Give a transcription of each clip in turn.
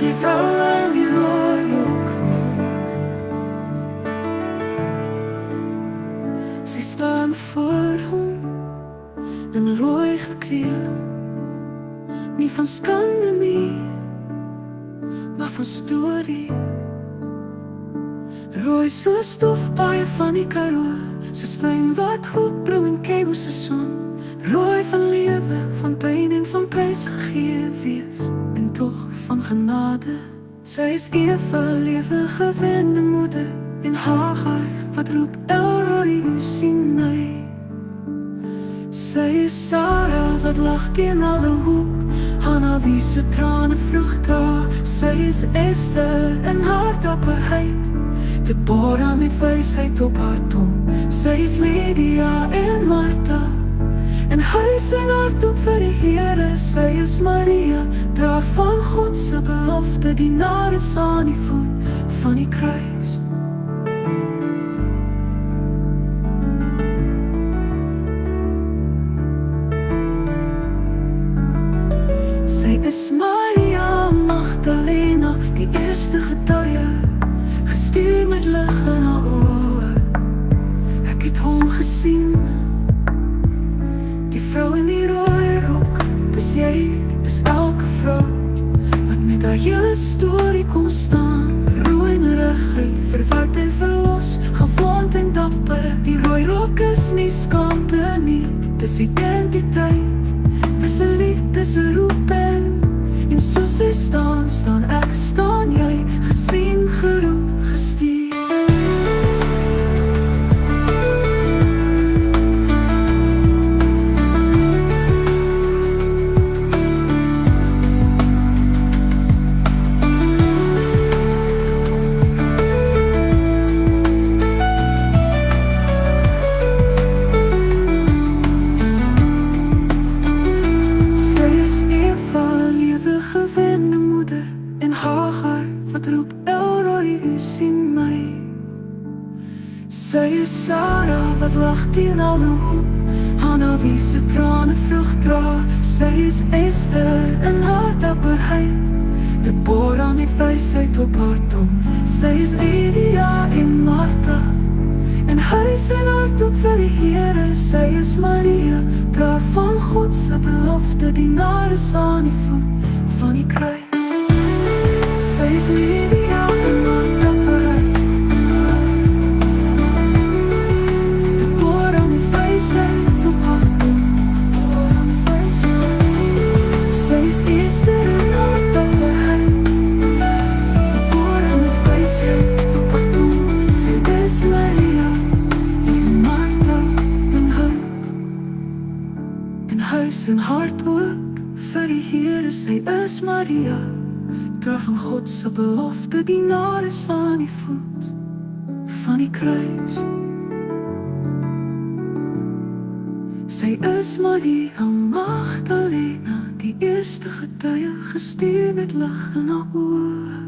Die vrou in die rooi rok, sy staan voor hom in rooi gekleed, nie van skande nie, maar van storie. Rooi soos stofpaaie van die Karoo, soos wyn wat hoekbloem en keimerseisoen. Rooi van lewe, van pyn en van prys gegee wees, en tog van genade. Sy is Eva, lewe gewende moeder, en Hagar wat roep Elroy, u sien my. Sy is Sarah wat lag teen alle hoop, Hanna wie se trane vroeg dra. Sy is Esther in haar dapperheid, Deborah met wysheid op haar tong. Sy is Lydia en Martha, en huis en hart op vir die Here. Sy is Maria, draag van God se belofte, dienares aan die voet van die kruis. Sy is Maria Magdalena, die eerste getuie, gestuur met lig in haar oë. Ek het hom gesien, die vrou in die rooi rok. Dis jy, dis elke vrou wat met haar hele storie kom staan. Rooi en reguit, verwerp en verlos, gewond en dapper. Die rooi rok is nie skaamte nie, dis identiteit, dis 'n lied, dis 'n roeping. En soos sy staan, staan ek, staan jy, gesien, geroep, gestuur. Sy is Sarah wat lag teen alle hoop, Hanna wie se trane vroeg dra. Sy is Esther in haar dapperheid, Deborah met wysheid op haar tong. Sy is Lydia en Martha, en huis en hart op vir die Here. Sy is Maria, draag van God se belofte, dienares aan die voet van die kruis. Sy is Lydia en Martha, en hart ook vir die Here. Sy is Maria, draag van God se belofte, dienares aan die voet van die kruis. Sy is Maria Magdalena, die eerste getuie, gestuur met lig in haar oë.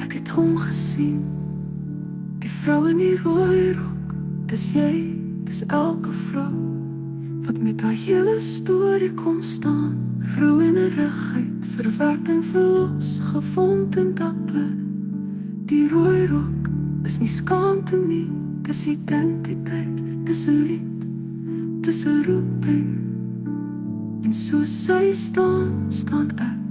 Ek het hom gesien, die vrou in die rooi rok. Dis jy, dis elke vrou wat met haar hele storie kom staan. Rooi en reguit, verwerp en verlos, gewond en dapper. Die rooi rok is nie skaamte nie, dis identiteit, dis 'n lied, dis 'n roeping. En soos sy staan, staan ek.